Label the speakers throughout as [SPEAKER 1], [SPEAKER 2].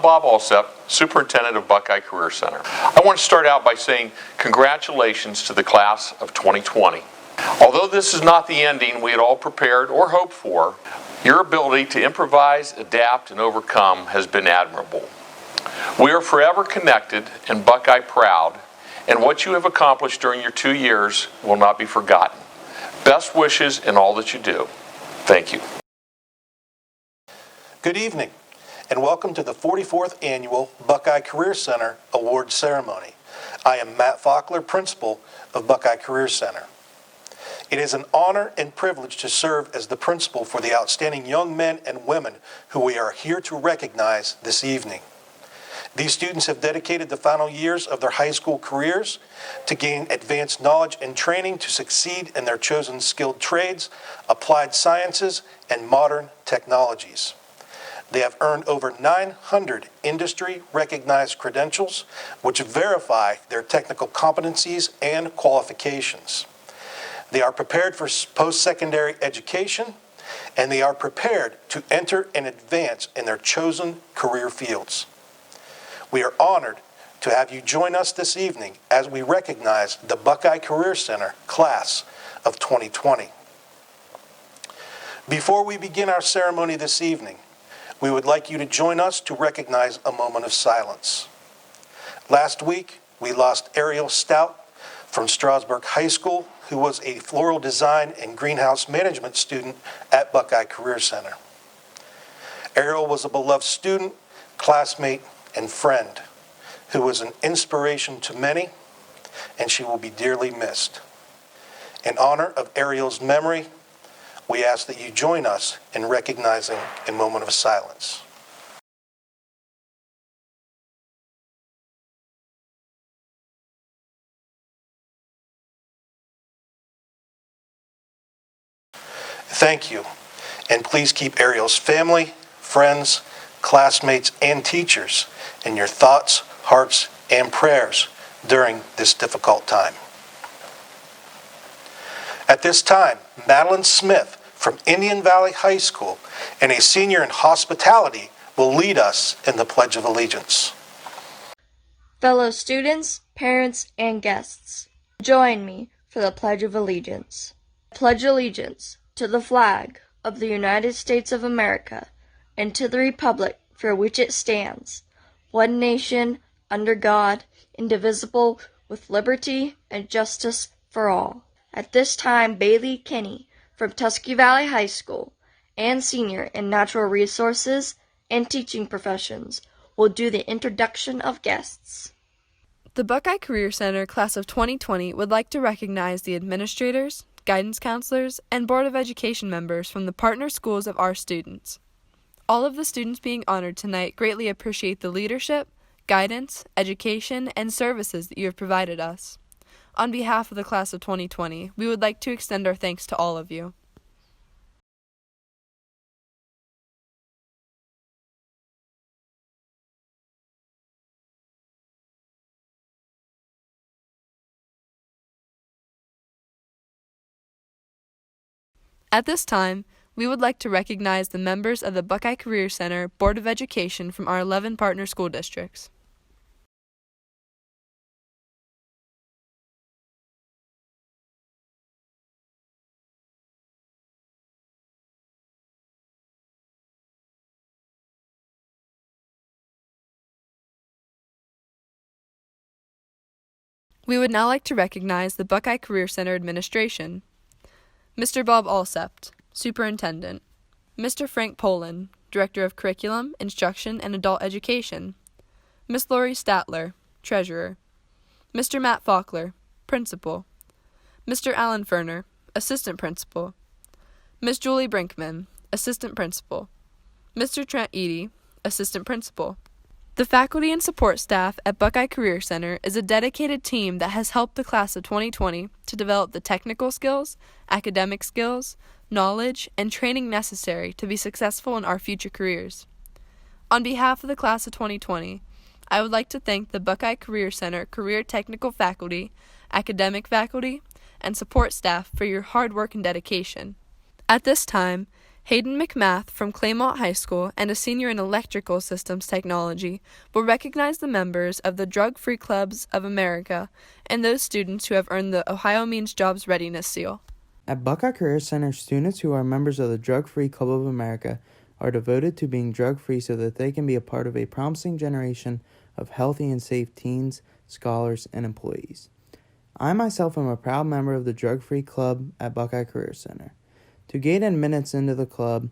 [SPEAKER 1] Bob Alsep, Superintendent of Buckeye Career Center. I want to start out by saying congratulations to the class of 2020. Although this is not the ending we had all prepared or hoped for, your ability to improvise, adapt, and overcome has been admirable. We are forever connected and Buckeye proud, and what you have accomplished during your 2 years will not be forgotten. Best wishes in all that you do. Thank you.
[SPEAKER 2] Good evening, and welcome to the 44th Annual Buckeye Career Center Awards Ceremony. I am Matt Faulkner, Principal of Buckeye Career Center. It is an honor and privilege to serve as the principal for the outstanding young men and women who we are here to recognize this evening. These students have dedicated the final years of their high school careers to gain advanced knowledge and training to succeed in their chosen skilled trades, applied sciences, and modern technologies. They have earned over 900 industry-recognized credentials, which verify their technical competencies and qualifications. They are prepared for post-secondary education, and they are prepared to enter and advance in their chosen career fields. We are honored to have you join us this evening as we recognize the Buckeye Career Center Class of 2020. Before we begin our ceremony this evening, we would like you to join us to recognize a moment of silence. Last week, we lost Ariel Stout from Strasburg High School, who was a floral design and greenhouse management student at Buckeye Career Center. Ariel was a beloved student, classmate, and friend who was an inspiration to many, and she will be dearly missed. In honor of Ariel's memory, we ask that you join us in recognizing a moment of silence. Thank you, and please keep Ariel's family, friends, classmates, and teachers in your thoughts, hearts, and prayers during this difficult time. At this time, Madeline Smith from Indian Valley High School and a senior in hospitality will lead us in the Pledge of Allegiance.
[SPEAKER 3] Fellow students, parents, and guests, join me for the Pledge of Allegiance. I pledge allegiance to the flag of the United States of America and to the republic for which it stands, one nation, under God, indivisible, with liberty and justice for all. At this time, Bailey Kinney from Tusky Valley High School and senior in natural resources and teaching professions will do the introduction of guests.
[SPEAKER 4] The Buckeye Career Center Class of 2020 would like to recognize the administrators, guidance counselors, and Board of Education members from the partner schools of our students. All of the students being honored tonight greatly appreciate the leadership, guidance, education, and services that you have provided us. On behalf of the Class of 2020, we would like to extend our thanks to all of you. At this time, we would like to recognize the members of the Buckeye Career Center Board of Education from our 11 partner school districts. We would now like to recognize the Buckeye Career Center Administration. Mr. Bob Alsep, Superintendent. Mr. Frank Poland, Director of Curriculum, Instruction, and Adult Education. Ms. Lori Statler, Treasurer. Mr. Matt Faulkner, Principal. Mr. Alan Ferner, Assistant Principal. Ms. Julie Brinkman, Assistant Principal. Mr. Trent Eady, Assistant Principal. The faculty and support staff at Buckeye Career Center is a dedicated team that has helped the class of 2020 to develop the technical skills, academic skills, knowledge, and training necessary to be successful in our future careers. On behalf of the class of 2020, I would like to thank the Buckeye Career Center career technical faculty, academic faculty, and support staff for your hard work and dedication. At this time, Hayden McMath from Claymont High School and a senior in Electrical Systems Technology will recognize the members of the Drug-Free Clubs of America and those students who have earned the Ohio Means Jobs Readiness Seal.
[SPEAKER 5] At Buckeye Career Center, students who are members of the Drug-Free Club of America are devoted to being drug-free so that they can be a part of a promising generation of healthy and safe teens, scholars, and employees. I myself am a proud member of the Drug-Free Club at Buckeye Career Center. To gain admittance into the club,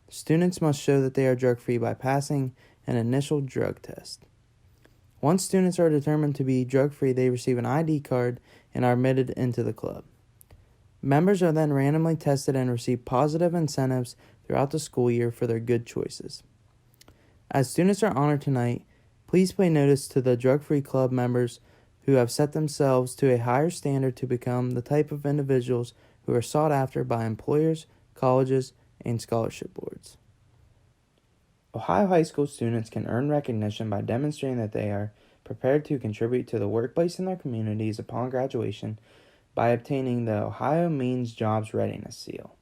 [SPEAKER 5] students must show that they are drug-free by passing an initial drug test. Once students are determined to be drug-free, they receive an ID card and are admitted into the club. Members are then randomly tested and receive positive incentives throughout the school year for their good choices. As students are honored tonight, please pay notice to the drug-free club members who have set themselves to a higher standard to become the type of individuals who are sought after by employers, colleges, and scholarship boards. Ohio high school students can earn recognition by demonstrating that they are prepared to contribute to the workplace in their communities upon graduation by obtaining the Ohio Means Jobs Readiness Seal.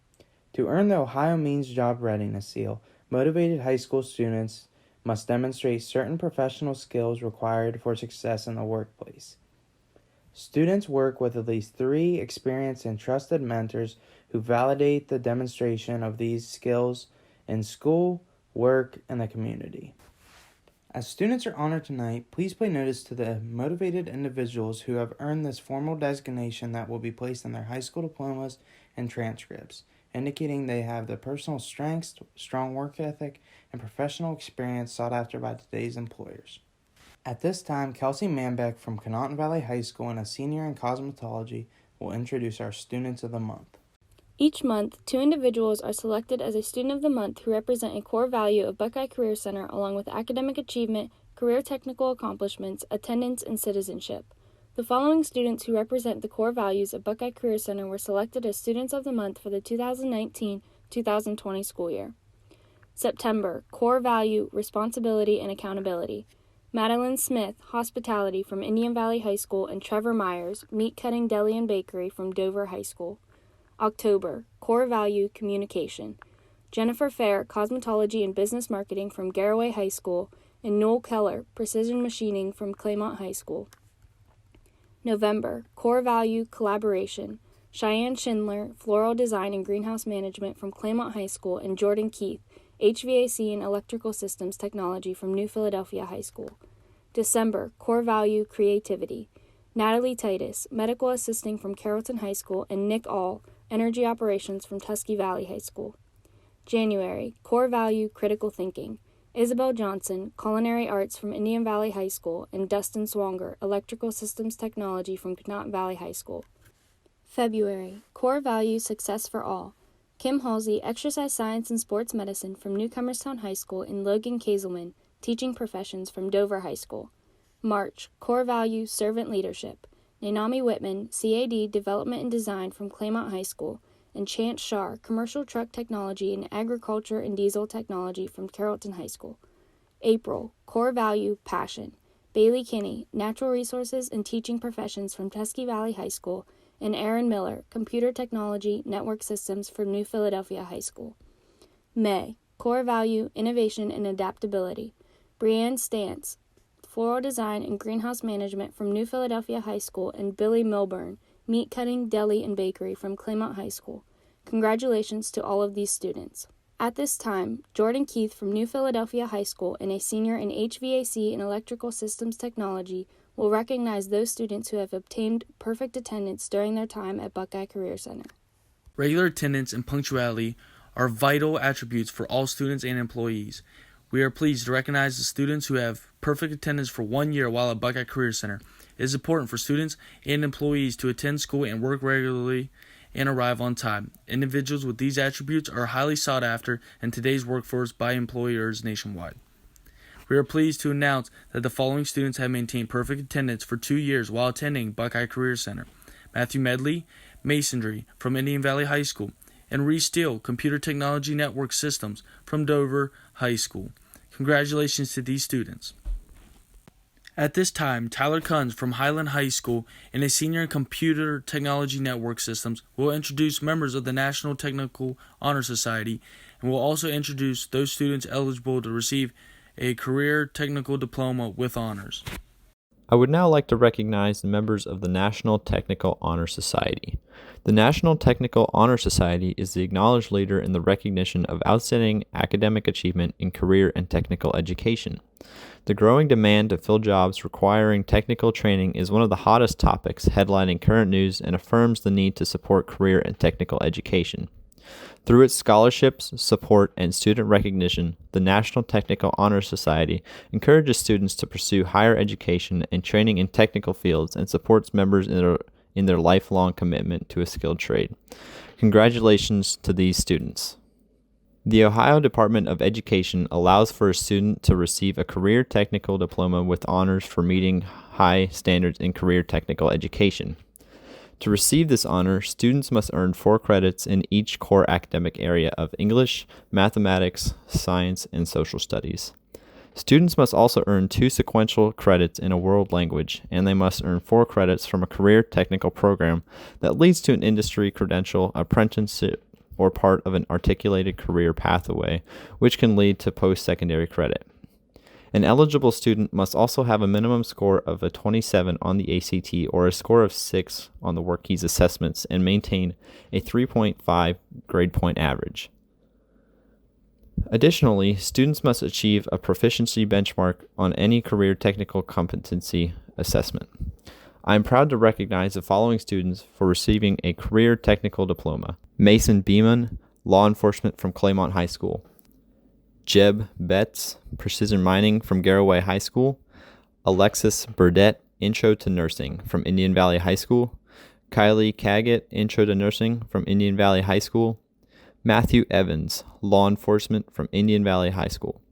[SPEAKER 5] To earn the Ohio Means Job Readiness Seal, motivated high school students must demonstrate certain professional skills required for success in the workplace. Students work with at least 3 experienced and trusted mentors who validate the demonstration of these skills in school, work, and the community. As students are honored tonight, please pay notice to the motivated individuals who have earned this formal designation that will be placed in their high school diplomas and transcripts, indicating they have the personal strengths, strong work ethic, and professional experience sought after by today's employers. At this time, Kelsey Manbeck from Canton Valley High School and a senior in Cosmetology will introduce our Students of the Month.
[SPEAKER 6] Each month, 2 individuals are selected as a Student of the Month who represent a core value of Buckeye Career Center along with academic achievement, career technical accomplishments, attendance, and citizenship. The following students who represent the core values of Buckeye Career Center were selected as Students of the Month for the 2019-2020 school year. September, core value, responsibility, and accountability. Madeline Smith, Hospitality from Indian Valley High School, and Trevor Myers, Meat Cutting, Deli, and Bakery from Dover High School. October, core value, communication. Jennifer Fair, Cosmetology and Business Marketing from Garraway High School, and Noel Keller, Precision Machining from Claymont High School. November, core value, collaboration. Cheyenne Schindler, Floral Design and Greenhouse Management from Claymont High School, and Jordan Keith, HVAC and Electrical Systems Technology from New Philadelphia High School. December, core value, creativity. Natalie Titus, Medical Assisting from Carrollton High School, and Nick All, Energy Operations from Tusky Valley High School. January, core value, critical thinking. Isabel Johnson, Culinary Arts from Indian Valley High School, and Dustin Swanger, Electrical Systems Technology from Canton Valley High School. February, core value, success for all. Kim Halsey, Exercise Science and Sports Medicine from Newcomerstown High School, and Logan Kazelman, Teaching Professions from Dover High School. March, core value, servant leadership. Nainami Whitman, CAD Development and Design from Claymont High School, and Chance Shar, Commercial Truck Technology and Agriculture and Diesel Technology from Carrollton High School. April, core value, passion. Bailey Kinney, Natural Resources and Teaching Professions from Tusky Valley High School, and Aaron Miller, Computer Technology, Network Systems from New Philadelphia High School. May, core value, innovation and adaptability. Brianne Stantz, Floral Design and Greenhouse Management from New Philadelphia High School, and Billy Milburn, Meat Cutting, Deli, and Bakery from Claymont High School. Congratulations to all of these students. At this time, Jordan Keith from New Philadelphia High School and a senior in HVAC and Electrical Systems Technology will recognize those students who have obtained perfect attendance during their time at Buckeye Career Center.
[SPEAKER 7] Regular attendance and punctuality are vital attributes for all students and employees. We are pleased to recognize the students who have perfect attendance for 1 year while at Buckeye Career Center. It is important for students and employees to attend school and work regularly and arrive on time. Individuals with these attributes are highly sought after in today's workforce by employers nationwide. We are pleased to announce that the following students have maintained perfect attendance for 2 years while attending Buckeye Career Center. Matthew Medley, Masonry from Indian Valley High School, and Reese Steele, Computer Technology Network Systems from Dover High School. Congratulations to these students. At this time, Tyler Kunz from Highland High School and a senior in Computer Technology Network Systems will introduce members of the National Technical Honor Society and will also introduce those students eligible to receive a career technical diploma with honors.
[SPEAKER 8] I would now like to recognize the members of the National Technical Honor Society. The National Technical Honor Society is the acknowledged leader in the recognition of outstanding academic achievement in career and technical education. The growing demand to fill jobs requiring technical training is one of the hottest topics headlining current news and affirms the need to support career and technical education. Through its scholarships, support, and student recognition, the National Technical Honor Society encourages students to pursue higher education and training in technical fields and supports members in their lifelong commitment to a skilled trade. Congratulations to these students. The Ohio Department of Education allows for a student to receive a career technical diploma with honors for meeting high standards in career technical education. To receive this honor, students must earn 4 credits in each core academic area of English, mathematics, science, and social studies. Students must also earn 2 sequential credits in a world language, and they must earn 4 credits from a career technical program that leads to an industry credential, apprenticeship, or part of an articulated career pathway, which can lead to post-secondary credit. An eligible student must also have a minimum score of a 27 on the ACT or a score of 6 on the WorkKeys assessments and maintain a 3.5 grade point average. Additionally, students must achieve a proficiency benchmark on any career technical competency assessment. I am proud to recognize the following students for receiving a career technical diploma: Mason Beeman, Law Enforcement from Claymont High School; Jeb Betts, Precision Mining from Garroway High School; Alexis Burdett, Intro to Nursing from Indian Valley High School; Kylie Caggett, Intro to Nursing from Indian Valley High School; Matthew Evans, Law Enforcement from Indian Valley High School;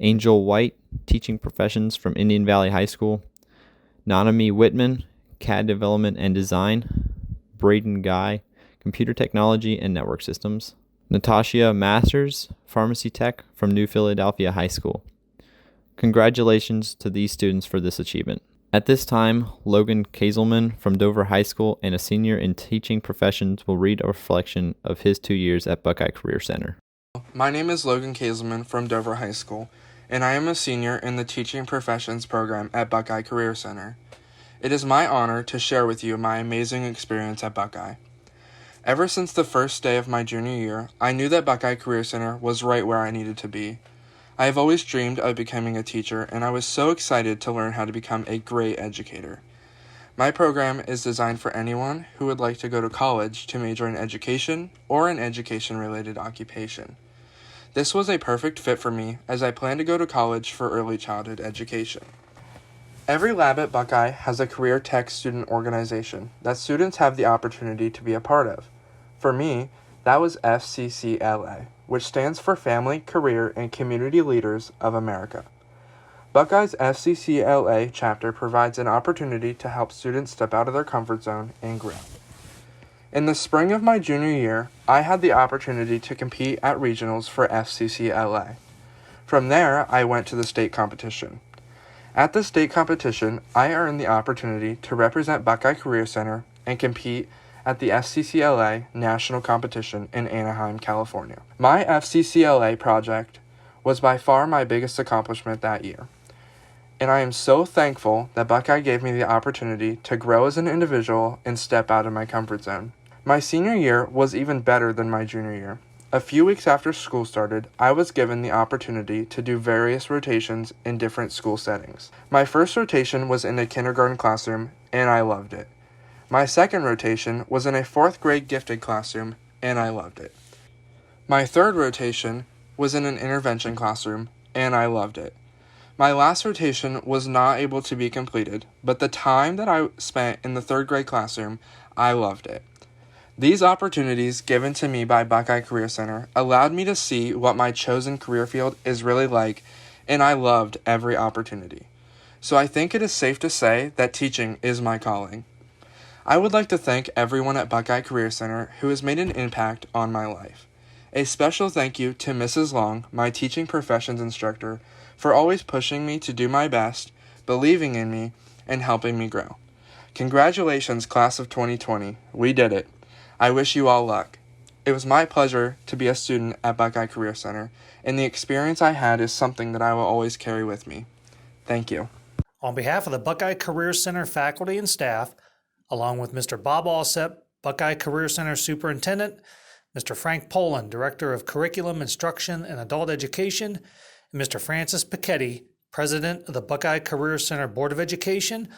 [SPEAKER 8] Angel White, Teaching Professions from Indian Valley High School; Nanami Whitman, CAD Development and Design; Braden Guy, Computer Technology and Network Systems; Natasha Masters, Pharmacy Tech from New Philadelphia High School. Congratulations to these students for this achievement. At this time, Logan Kazelman from Dover High School and a senior in Teaching Professions will read a reflection of his 2 years at Buckeye Career Center.
[SPEAKER 9] My name is Logan Kazelman from Dover High School, and I am a senior in the Teaching Professions program at Buckeye Career Center. It is my honor to share with you my amazing experience at Buckeye. Ever since the first day of my junior year, I knew that Buckeye Career Center was right where I needed to be. I have always dreamed of becoming a teacher, and I was so excited to learn how to become a great educator. My program is designed for anyone who would like to go to college to major in education or an education-related occupation. This was a perfect fit for me as I plan to go to college for early childhood education. Every lab at Buckeye has a career tech student organization that students have the opportunity to be a part of. For me, that was FCCLA, which stands for Family, Career, and Community Leaders of America. Buckeye's FCCLA chapter provides an opportunity to help students step out of their comfort zone and grow. In the spring of my junior year, I had the opportunity to compete at regionals for FCCLA. From there, I went to the state competition. At the state competition, I earned the opportunity to represent Buckeye Career Center and compete at the FCCLA National Competition in Anaheim, California. My FCCLA project was by far my biggest accomplishment that year, and I am so thankful that Buckeye gave me the opportunity to grow as an individual and step out of my comfort zone. My senior year was even better than my junior year. A few weeks after school started, I was given the opportunity to do various rotations in different school settings. My first rotation was in a kindergarten classroom, and I loved it. My second rotation was in a 4th grade gifted classroom, and I loved it. My third rotation was in an intervention classroom, and I loved it. My last rotation was not able to be completed, but the time that I spent in the 3rd grade classroom, I loved it. These opportunities given to me by Buckeye Career Center allowed me to see what my chosen career field is really like, and I loved every opportunity. So I think it is safe to say that teaching is my calling. I would like to thank everyone at Buckeye Career Center who has made an impact on my life. A special thank you to Mrs. Long, my teaching professions instructor, for always pushing me to do my best, believing in me, and helping me grow. Congratulations, class of 2020. We did it. I wish you all luck. It was my pleasure to be a student at Buckeye Career Center, and the experience I had is something that I will always carry with me. Thank you.
[SPEAKER 2] On behalf of the Buckeye Career Center faculty and staff, along with Mr. Bob Alsep, Buckeye Career Center Superintendent, Mr. Frank Poland, Director of Curriculum, Instruction, and Adult Education, and Mr. Francis Piketty, President of the Buckeye Career Center Board of Education,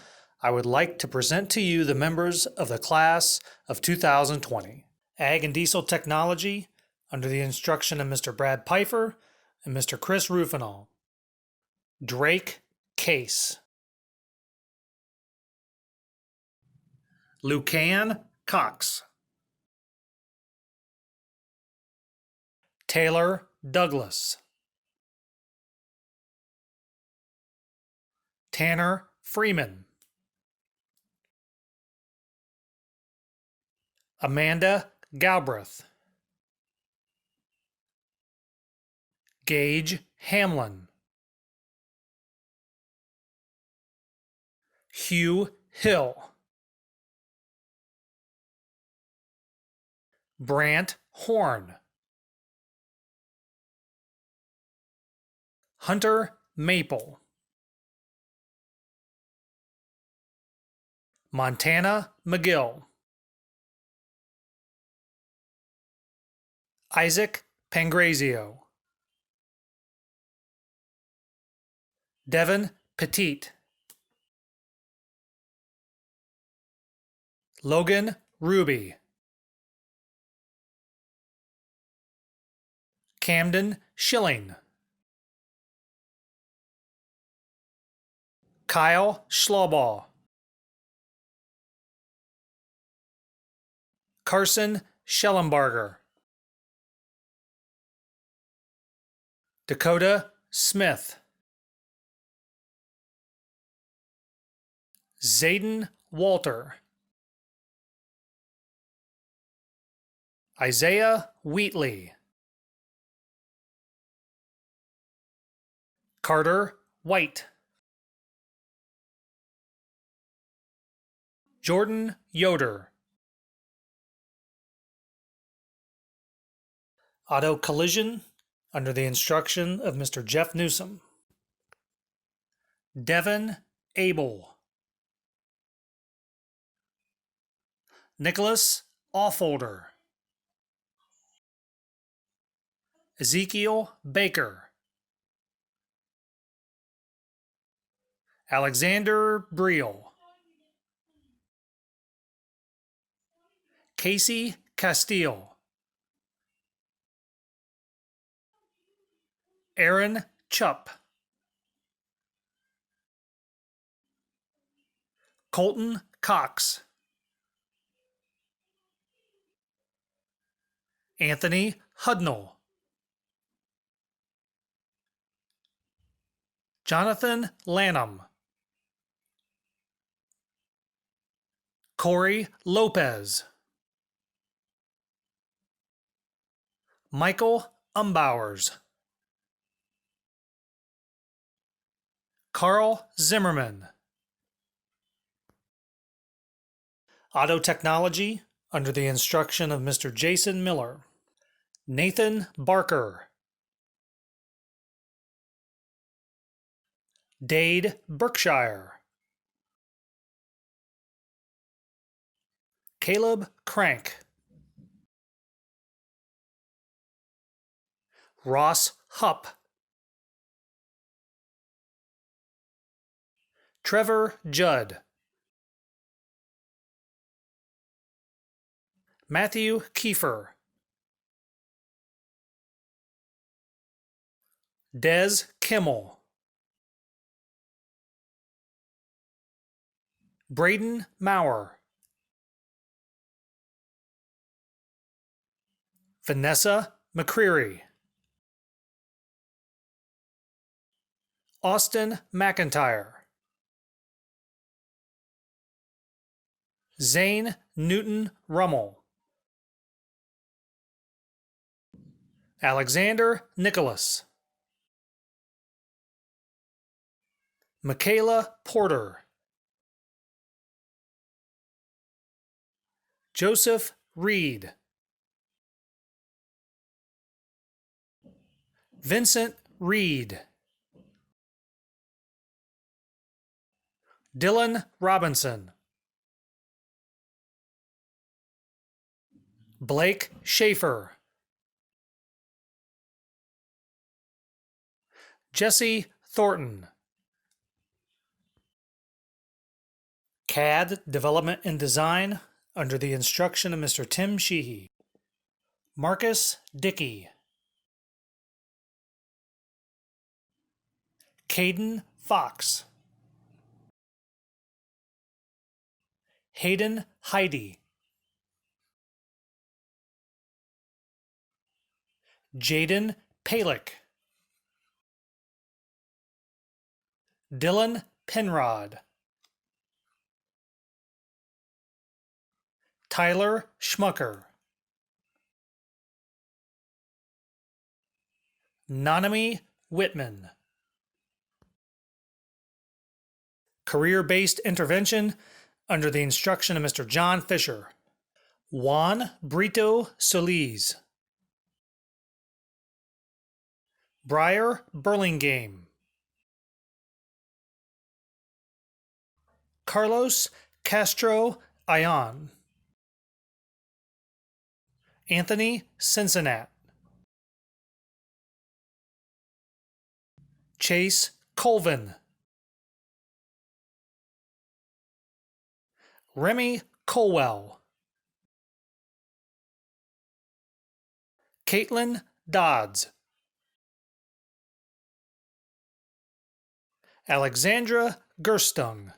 [SPEAKER 2] I would like to present to you the members of the class of 2020. Ag and Diesel Technology, under the instruction of Mr. Brad Pfeiffer and Mr. Chris Rufinall. Drake Case. Lucan Cox. Taylor Douglas. Tanner Freeman. Amanda Galbraith. Gage Hamlin. Hugh Hill. Brant Horn. Hunter Maple. Montana McGill. Isaac Pangrazio. Devin Petit. Logan Ruby. Camden Schilling. Kyle Schlaubaugh. Carson Schellenbarger. Dakota Smith. Zayden Walter. Isaiah Wheatley. Carter White. Jordan Yoder. Auto Collision, under the instruction of Mr. Jeff Newsom. Devin Abel. Nicholas Offolder. Ezekiel Baker. Alexander Briel. Casey Castile. Aaron Chupp. Colton Cox. Anthony Hudnall. Jonathan Lanham. Corey Lopez. Michael Umbowers. Carl Zimmerman. Auto Technology, under the instruction of Mr. Jason Miller. Nathan Barker. Dade Berkshire. Caleb Crank. Ross Hupp. Trevor Judd. Matthew Kiefer. Des Kimmel. Braden Maurer. Vanessa McCreary. Austin McIntyre. Zane Newton Rummel. Alexander Nicholas.
[SPEAKER 10] Michaela Porter, Joseph Reed, Vincent Reed, Dylan Robinson, Blake Schaefer, Jesse Thornton, CAD Development and Design under the instruction of Mr. Tim Sheehy, Marcus Dickey, Caden Fox, Hayden Heidi, Jaden Palick, Dylan Penrod, Tyler Schmucker, Nanami Whitman. Career-based intervention under the instruction of Mr. John Fisher, Juan Brito Solis, Briar Burlingame, Carlos Castro Ion, Anthony Cincinnati, Chase Colvin, Remy Colwell, Caitlin Dodds, Alexandra Gerstung,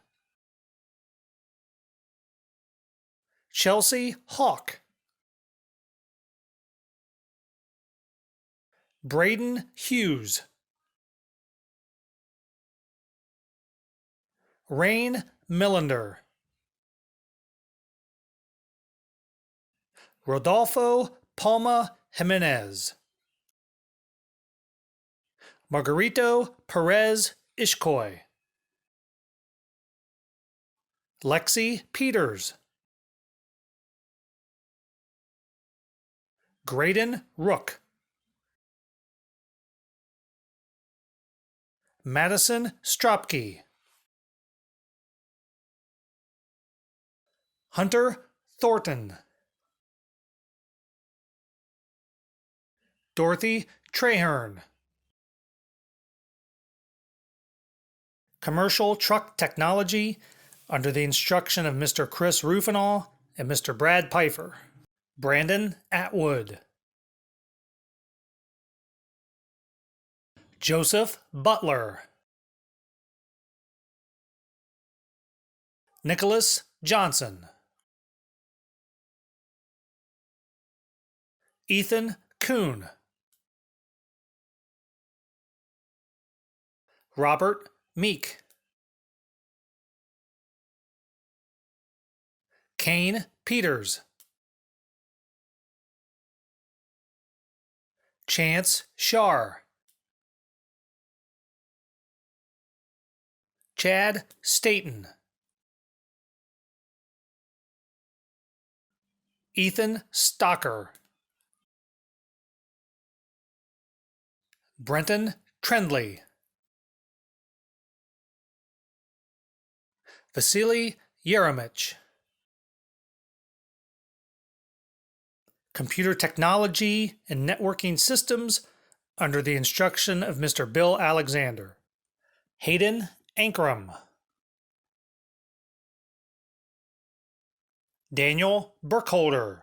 [SPEAKER 10] Chelsea Hawk, Braden Hughes, Rain Millender, Rodolfo Palma Jimenez, Margarito Perez Ishkoy, Lexi Peters, Graydon Rook, Madison Stropke, Hunter Thornton, Dorothy Traherne, Commercial Truck Technology under the instruction of Mr. Chris Rufinall and Mr. Brad Pfeiffer, Brandon Atwood, Joseph Butler, Nicholas Johnson, Ethan Kuhn, Robert Meek, Kane Peters, Chance Shar, Chad Staten, Ethan Stocker, Brenton Trendley, Vasily Yeremich, Computer Technology and Networking Systems under the instruction of Mr. Bill Alexander, Hayden Ankrum, Daniel Burkholder,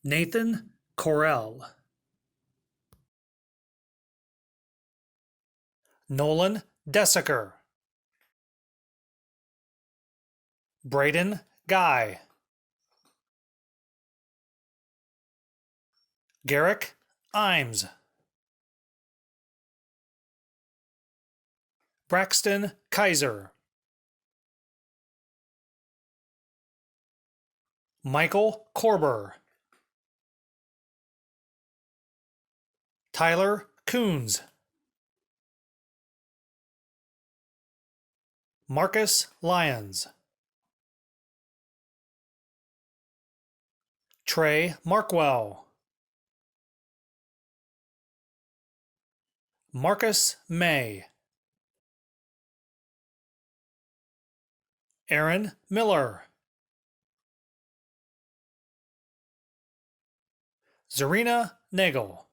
[SPEAKER 10] Nathan Corell, Nolan Desiker, Braden Guy, Garrick Imes, Braxton Kaiser, Michael Korber, Tyler Coons, Marcus Lyons, Trey Markwell, Marcus May, Aaron Miller, Zarina Nagel,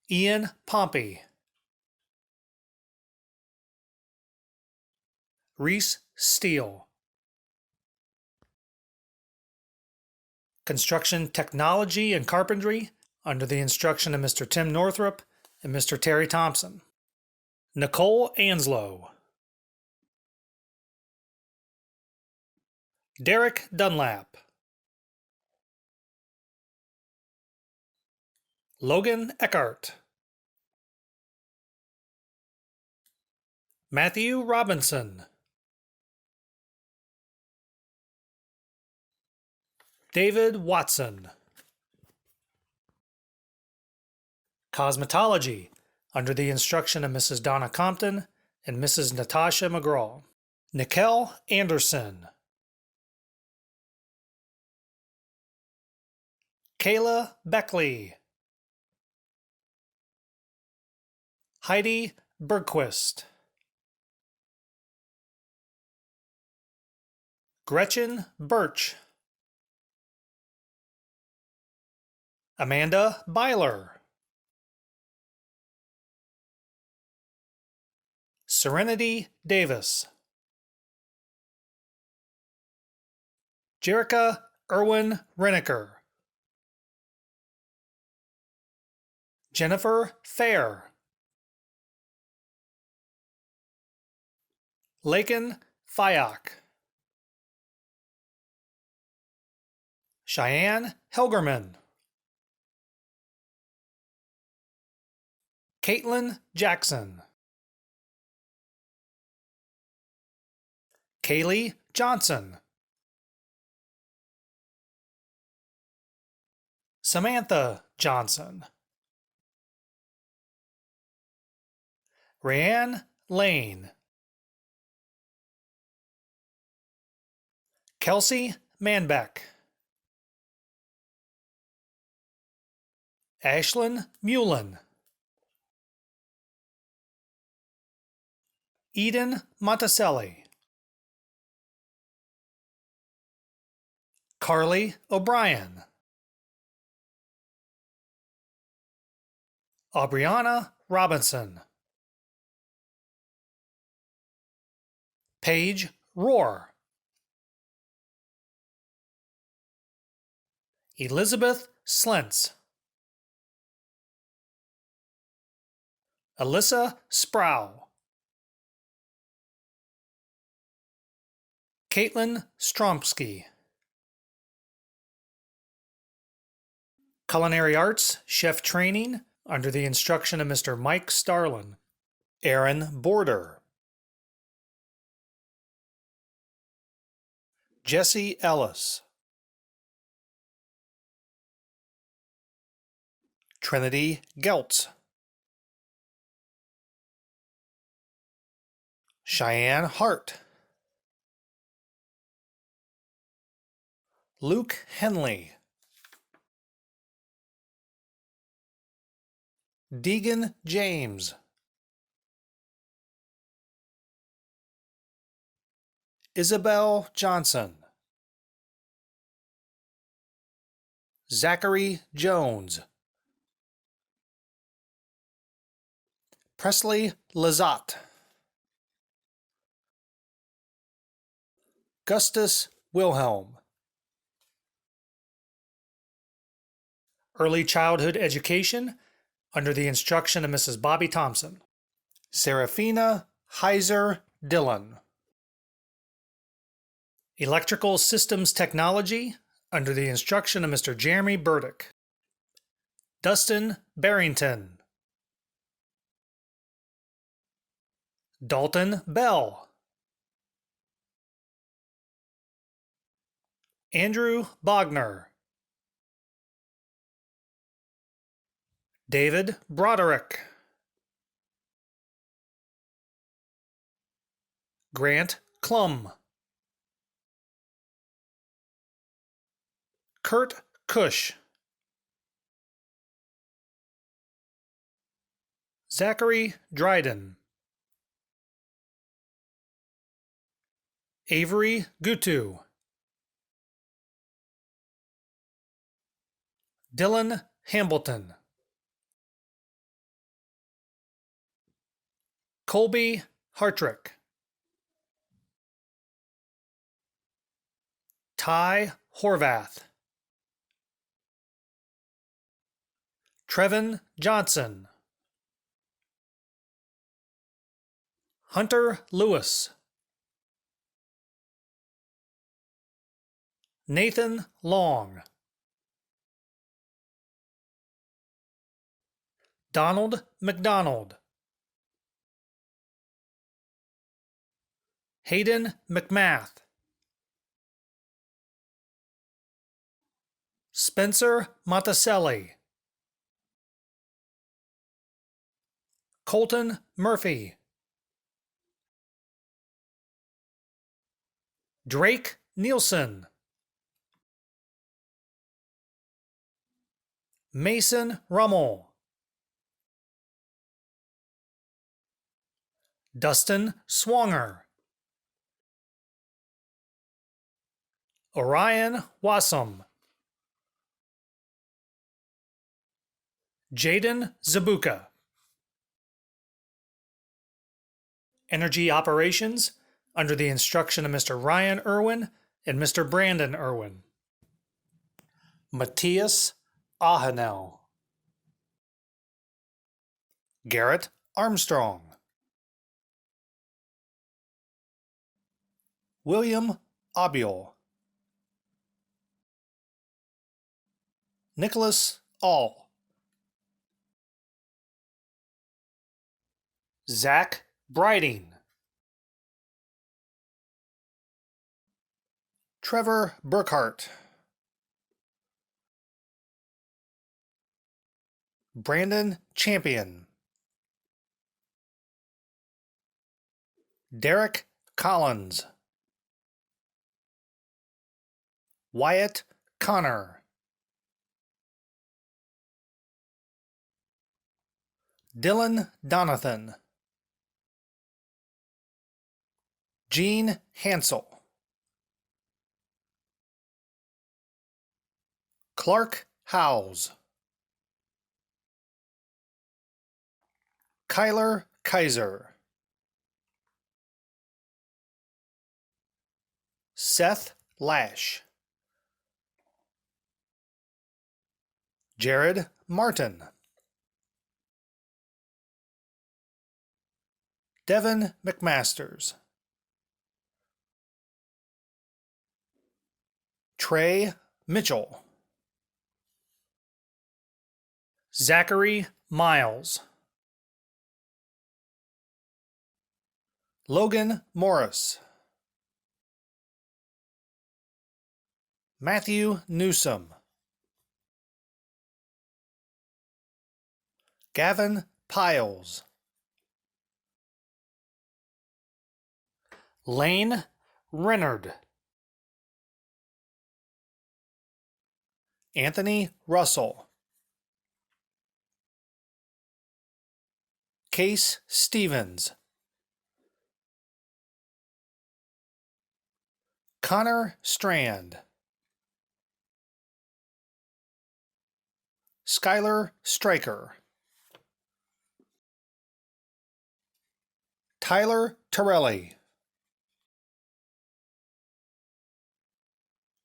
[SPEAKER 10] Ian Pompey, Reese Steele. Construction Technology and Carpentry, under the instruction of Mr. Tim Northrup and Mr. Terry Thompson. Nicole Anslow, Derek Dunlap, Logan Eckhart, Matthew Robinson, David Watson. Cosmetology, under the instruction of Mrs. Donna Compton and Mrs. Natasha McGraw. Nikel Anderson, Kayla Beckley, Heidi Bergquist, Gretchen Birch, Amanda Byler, Serenity Davis, Jerica Irwin Renneker, Jennifer Fair, Lakin Fayok, Cheyenne Helgerman, Caitlin Jackson, Kaylee Johnson, Samantha Johnson, Rayanne Lane, Kelsey Manbeck, Ashlyn Mullen, Eden Monticelli, Carly O'Brien, Aubriana Robinson, Paige Rohr, Elizabeth Slentz, Alyssa Sproul, Caitlin Stromsky. Culinary Arts Chef Training, under the instruction of Mr. Mike Starlin. Aaron Border, Jesse Ellis, Trinity Geltz, Cheyenne Hart, Luke Henley, Deegan James, Isabel Johnson, Zachary Jones, Presley Lazat, Gustus Wilhelm. Early Childhood Education, under the instruction of Mrs. Bobby Thompson. Serafina Heiser Dillon. Electrical Systems Technology, under the instruction of Mr. Jeremy Burdick. Dustin Barrington. Dalton Bell. Andrew Bogner. David Broderick. Grant Klum, Kurt Cush, Zachary Dryden, Avery Gutu, Dylan Hambleton, Colby Hartrick, Ty Horvath, Trevin Johnson, Hunter Lewis, Nathan Long, Donald McDonald, Hayden McMath, Spencer Monticelli, Colton Murphy, Drake Nielsen, Mason Rummel, Dustin Swanger, Orion Wassam, Jaden Zabuka. Energy Operations, under the instruction of Mr. Ryan Irwin and Mr. Brandon Irwin. Matthias Ahanel, Garrett Armstrong, William Abiel, Nicholas All, Zach Briding, Trevor Burkhart, Brandon Champion, Derek Collins, Wyatt Connor, Dylan Donathan, Gene Hansel, Clark Howes, Kyler Kaiser, Seth Lash, Jared Martin, Devin McMasters, Trey Mitchell, Zachary Miles, Logan Morris, Matthew Newsom, Gavin Piles, Lane Renard, Anthony Russell, Case Stevens, Connor Strand, Skylar Stryker, Tyler Torelli,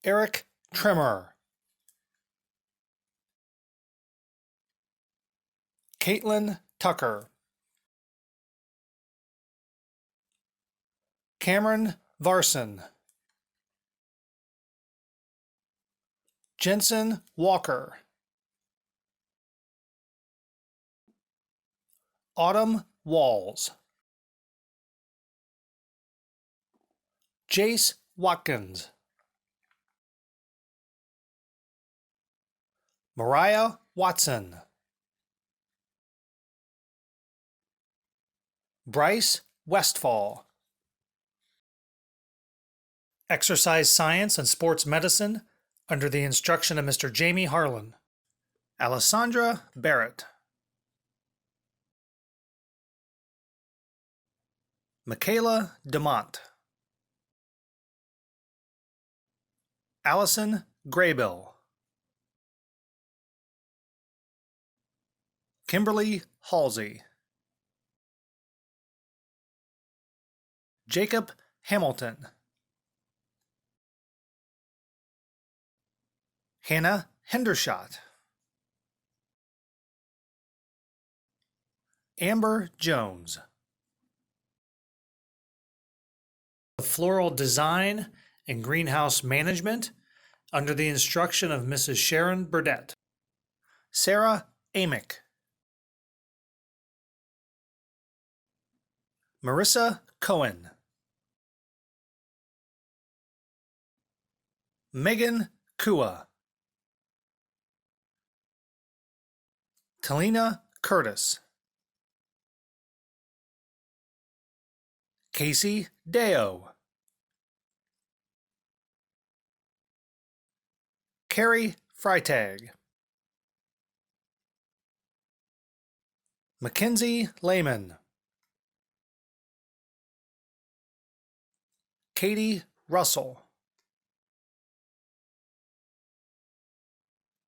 [SPEAKER 10] Eric Trimmer, Caitlin Tucker, Cameron Varson, Jensen Walker, Autumn Walls, Jace Watkins, Mariah Watson, Bryce Westfall, Exercise Science and Sports Medicine under the instruction of Mr. Jamie Harlan. Alessandra Barrett. Michaela DeMont. Allison Graybill. Kimberly Halsey. Jacob Hamilton. Hannah Hendershot. Amber Jones. Floral Design and Greenhouse Management under the instruction of Mrs. Sharon Burdett. Sarah Amick. Marissa Cohen. Megan Kua. Talina Curtis. Casey Deo. Carrie Freitag. Mackenzie Lehman. Katie Russell.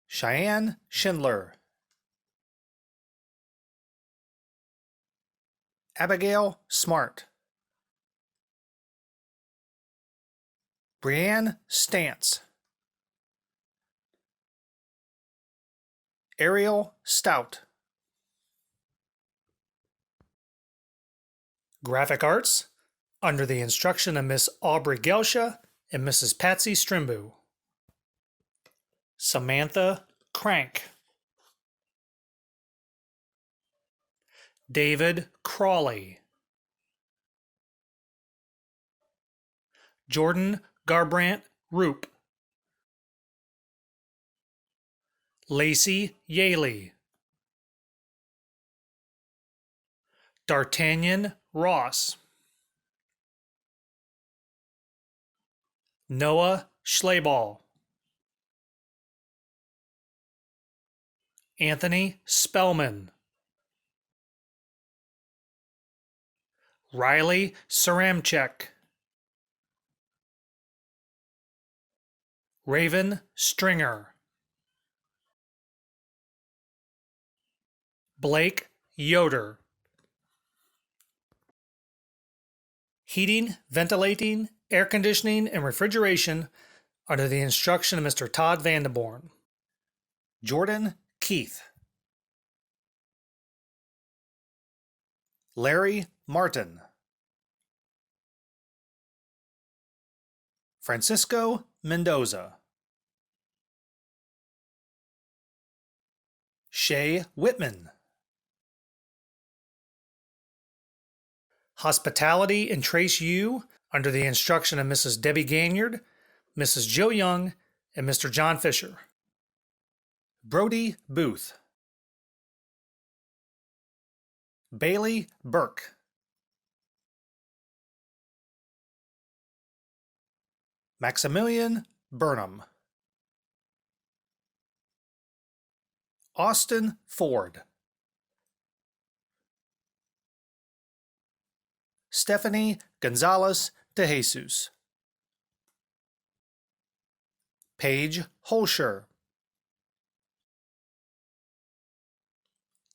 [SPEAKER 10] Cheyenne Schindler. Abigail Smart. Brianne Stantz. Ariel Stout. Graphic Arts under the instruction of Miss Aubrey Gelsha and Mrs. Patsy Strimbu. Samantha Crank. David Crawley. Jordan Garbrandt Roop. Lacey Yaley. D'Artagnan Ross. Noah Schleball. Anthony Spellman. Riley Saramchek. Raven Stringer. Blake Yoder. Heating, Ventilating, Air Conditioning, and Refrigeration under the instruction of Mr. Todd Vandeborn. Jordan Keith. Larry Martin. Francisco Mendoza. Shay Whitman. Hospitality and Trace U under the instruction of Mrs. Debbie Ganyard, Mrs. Joe Young, and Mr. John Fisher. Brody Booth. Bailey Burke. Maximilian Burnham. Austin Ford. Stephanie Gonzalez de Jesus. Paige Holscher.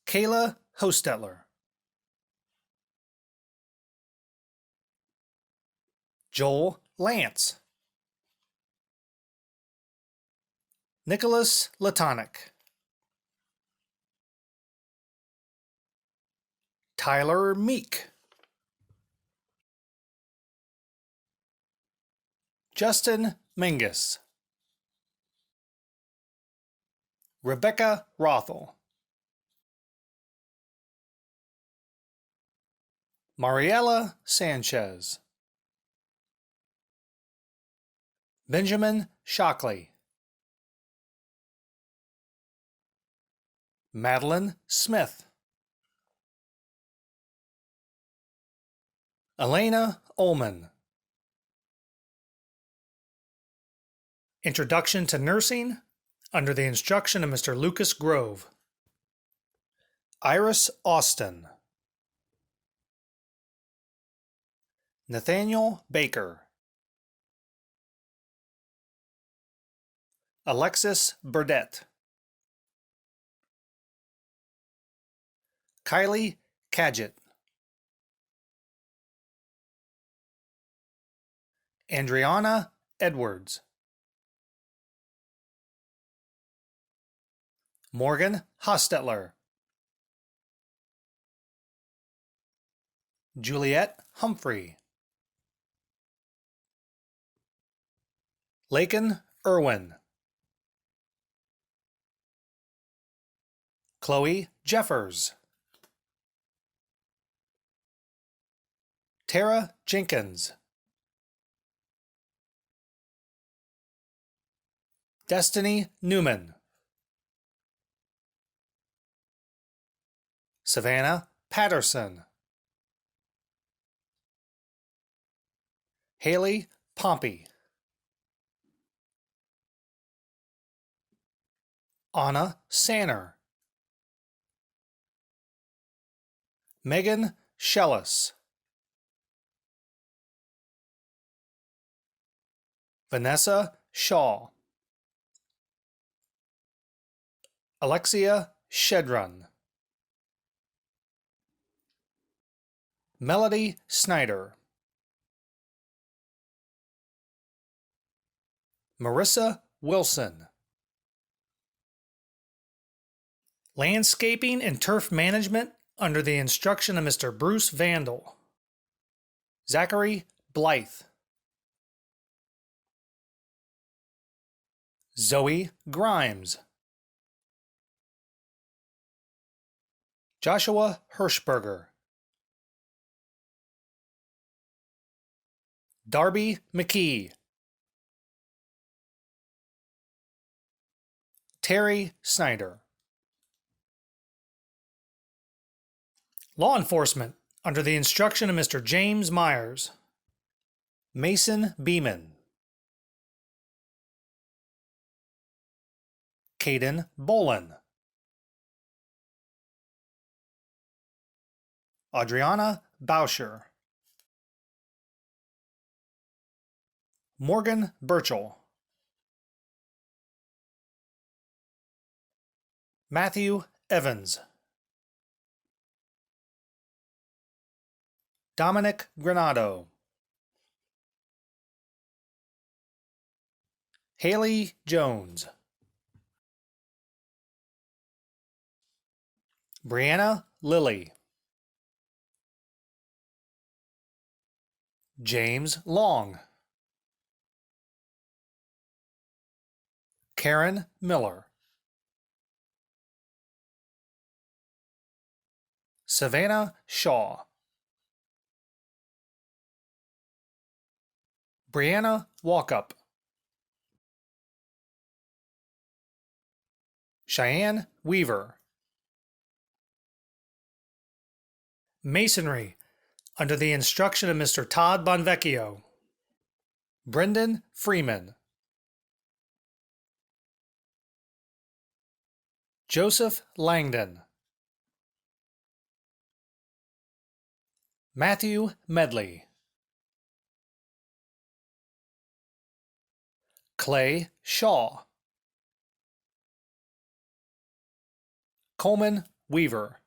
[SPEAKER 10] Kayla Hostetler. Joel Lance. Nicholas Latonic. Tyler Meek. Justin Mingus. Rebecca Rothel. Mariela Sanchez. Benjamin Shockley. Madeline Smith. Elena Ullman. Introduction to Nursing, under the instruction of Mr. Lucas Grove. Iris Austin. Nathaniel Baker. Alexis Burdett. Kylie Cadgett. Andriana Edwards. Morgan Hostetler. Juliet Humphrey. Laken Irwin. Chloe Jeffers. Tara Jenkins. Destiny Newman. Savannah Patterson. Haley Pompey. Anna Sanner. Megan Shellis. Vanessa Shaw. Alexia Shedrun. Melody Snyder. Marissa Wilson. Landscaping and Turf Management under the instruction of Mr. Bruce Vandal. Zachary Blythe. Zoe Grimes. Joshua Hirschberger. Darby McKee. Terry Snyder. Law Enforcement, under the instruction of Mr. James Myers. Mason Beeman. Caden Bolin. Adriana Bauscher. Morgan Burchell. Matthew Evans. Dominic Granado. Haley Jones. Brianna Lilly. James Long. Karen Miller. Savannah Shaw. Brianna Walkup. Cheyenne Weaver. Masonry, under the instruction of Mr. Todd Bonvecchio. Brendan Freeman. Joseph Langdon. Matthew Medley. Clay Shaw. Coleman Weaver.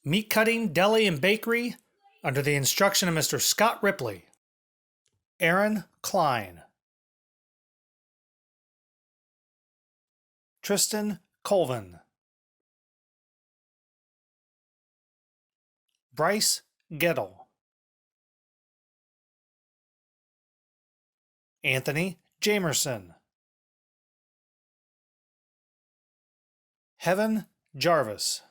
[SPEAKER 10] Meat Cutting, Deli, and Bakery, under the instruction of Mr. Scott Ripley. Aaron Klein. Tristan Colvin. Bryce Gettle. Anthony Jamerson. Heaven Jarvis.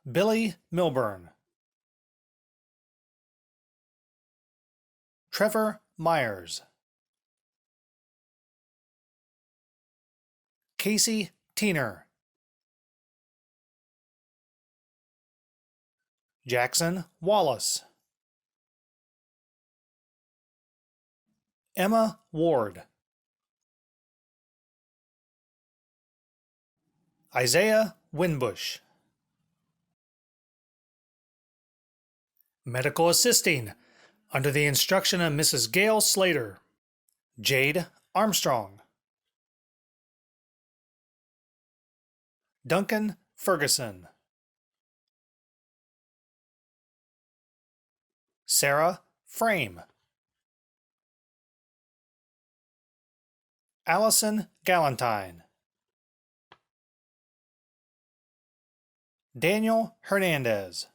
[SPEAKER 10] Billy Milburn. Trevor Myers. Casey Teener. Jackson Wallace, Emma Ward, Isaiah Winbush. Medical assisting under the instruction of Mrs. Gail Slater, Jade Armstrong, Duncan Ferguson, Sarah Frame, Allison Galantine, Daniel Hernandez,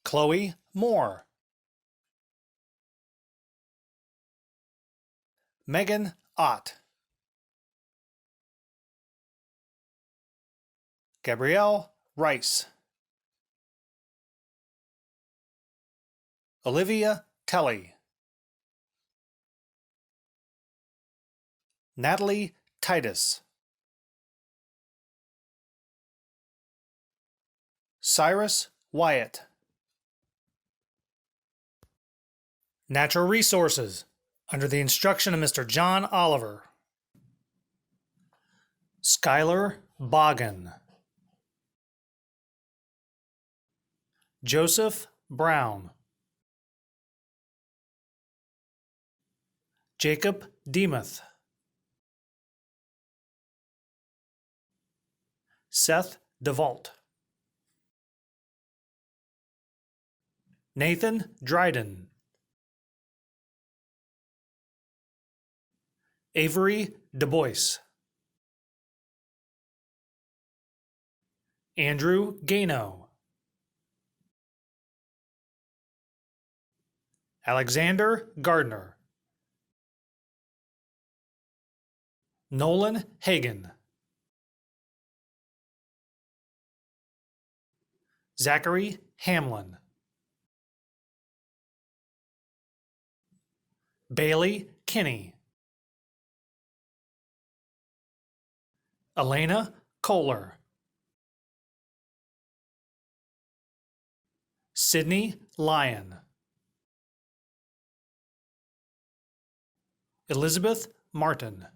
[SPEAKER 10] Chloe Moore, Megan Ott, Gabrielle Rice, Olivia Telly, Natalie Titus, Cyrus Wyatt. Natural Resources under the instruction of Mr. John Oliver, Skylar Boggin, Joseph Brown, Jacob Demuth, Seth DeVault, Nathan Dryden, Avery DuBois, Andrew Gano, Alexander Gardner, Nolan Hagan, Zachary Hamlin, Bailey Kinney, Elena Kohler, Sydney Lyon, Elizabeth Martin,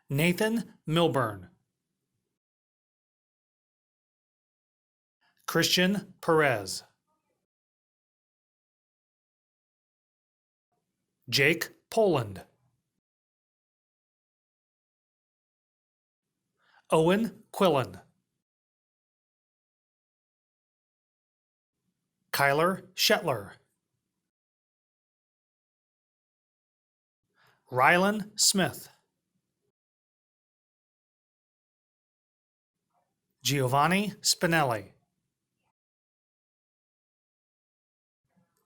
[SPEAKER 10] Nathan Milburn, Christian Perez, Jake Poland, Owen Quillen, Kyler Shetler, Rylan Smith, Giovanni Spinelli,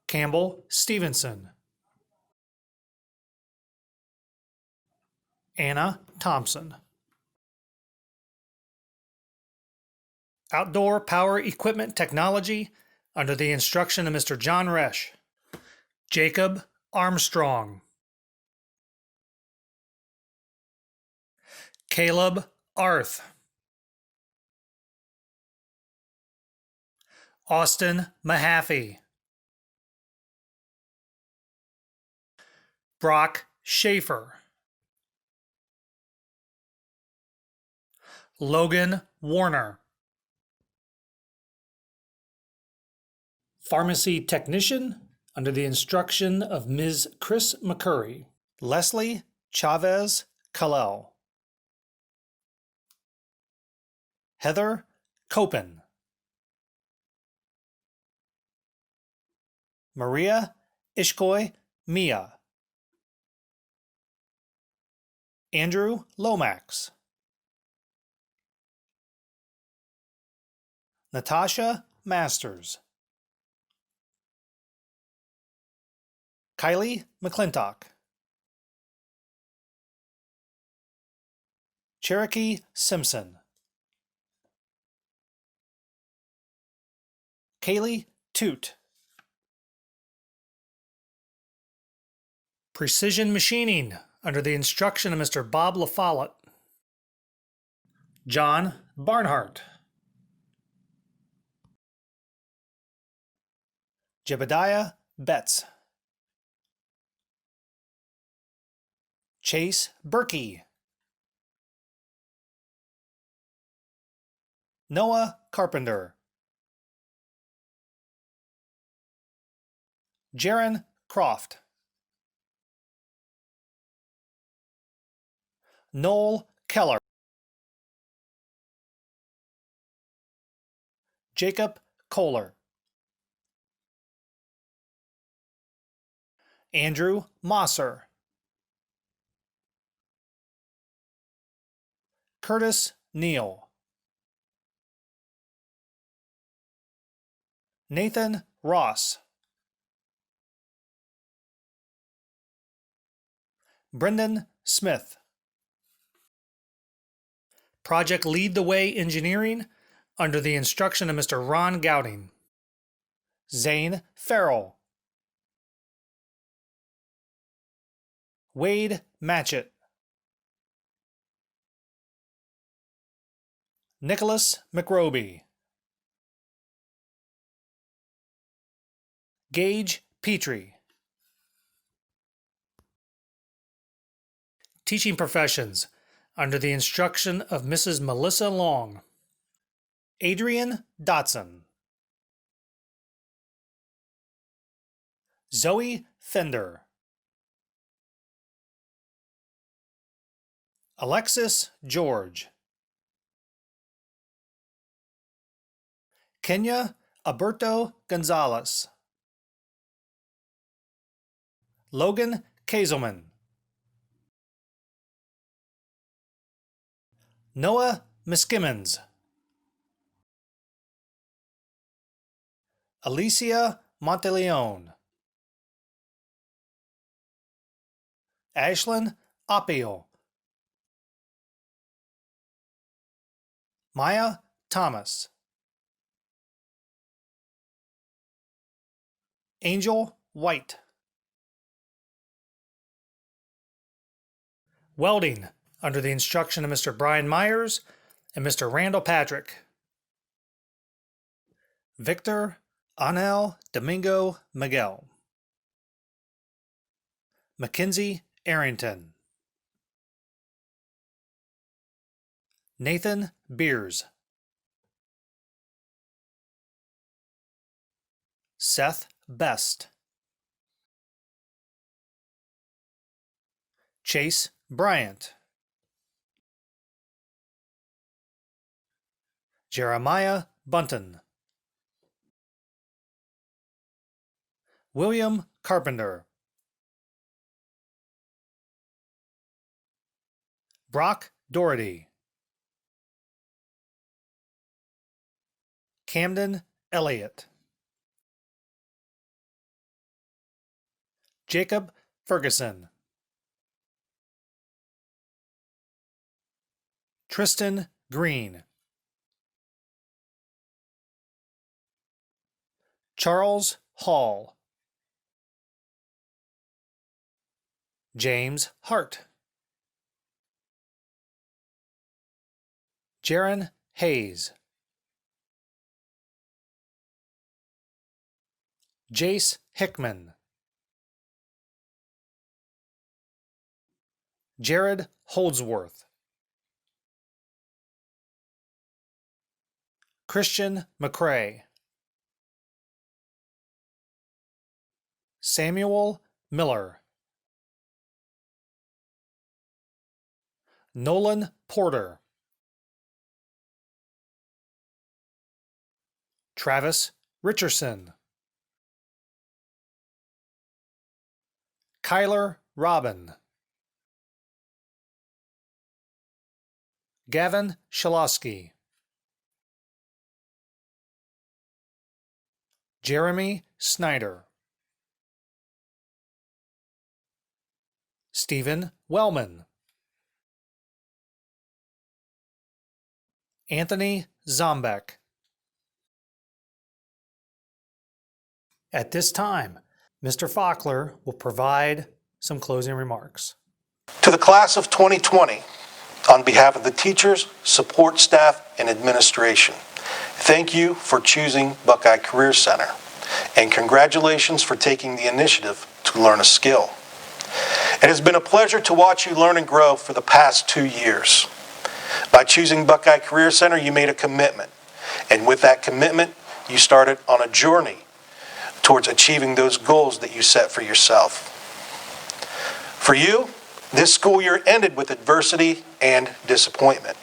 [SPEAKER 10] Campbell Stevenson, Anna Thompson. Outdoor Power Equipment Technology under the instruction of Mr. John Resch, Jacob Armstrong, Caleb Arth, Austin Mahaffey, Brock Schaefer, Logan Warner, Pharmacy Technician under the instruction of Ms. Chris McCurry, Leslie Chavez Kalel, Heather Copen, Maria Ishkoy Mia, Andrew Lomax, Natasha Masters, Kylie McClintock, Cherokee Simpson, Kaylee Toot, Precision Machining under the instruction of Mr. Bob LaFollette, John Barnhart, Jebediah Betts, Chase Berkey, Noah Carpenter, Jaron Croft, Noel Keller, Jacob Kohler, Andrew Mosser, Curtis Neal, Nathan Ross, Brendan Smith. Project Lead the Way Engineering under the instruction of Mr. Ron Gouting. Zane Farrell, Wade Matchett, Nicholas McRoby, Gage Petrie. Teaching Professions under the instruction of Mrs. Melissa Long. Adrian Dotson, Zoe Fender, Alexis George, Kenya Alberto Gonzalez, Logan Kazelman, Noah Miskimmons, Alicia Monteleone, Ashlyn Apio, Maya Thomas, Angel White. Welding under the instruction of Mr. Brian Myers and Mr. Randall Patrick. Victor Anel Domingo Miguel, Mackenzie Arrington, Nathan Beers, Seth Best, Chase Bryant, Jeremiah Bunton, William Carpenter, Brock Doherty, Camden Elliott, Jacob Ferguson, Tristan Green, Charles Hall, James Hart, Jaron Hayes, Jace Hickman, Jared Holdsworth, Christian McCrae, Samuel Miller, Nolan Porter, Travis Richardson, Kyler Robin, Gavin Shalosky, Jeremy Snyder, Stephen Wellman, Anthony Zombek. At this time, Mr. Fockler will provide some closing remarks.
[SPEAKER 2] To the class of 2020, On behalf of the teachers, support staff, and administration, thank you for choosing Buckeye Career Center, and congratulations for taking the initiative to learn a skill. It has been a pleasure to watch you learn and grow for the past 2 years. By choosing Buckeye Career Center, you made a commitment, and with that commitment, you started on a journey towards achieving those goals that you set for yourself. For you, this school year ended with adversity and disappointment.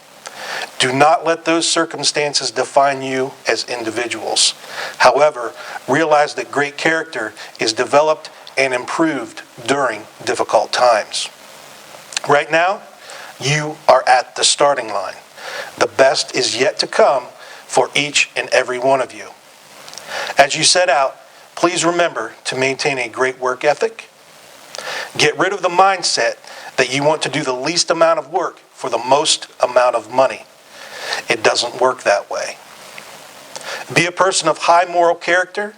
[SPEAKER 2] Do not let those circumstances define you as individuals. However, realize that great character is developed and improved during difficult times. Right now, you are at the starting line. The best is yet to come for each and every one of you. As you set out, please remember to maintain a great work ethic. Get rid of the mindset that you want to do the least amount of work for the most amount of money. It doesn't work that way. Be a person of high moral character,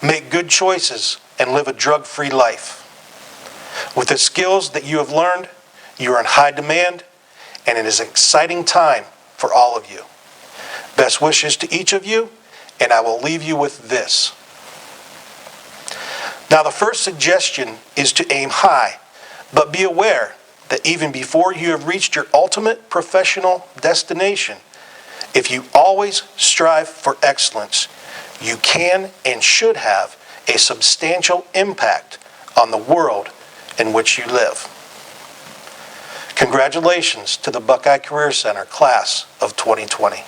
[SPEAKER 2] make good choices, and live a drug-free life. With the skills that you have learned, you are in high demand, and it is an exciting time for all of you. Best wishes to each of you, and I will leave you with this. Now, the first suggestion is to aim high, but be aware that even before you have reached your ultimate professional destination, if you always strive for excellence, you can and should have a substantial impact on the world in which you live. Congratulations to the Buckeye Career Center class of 2020.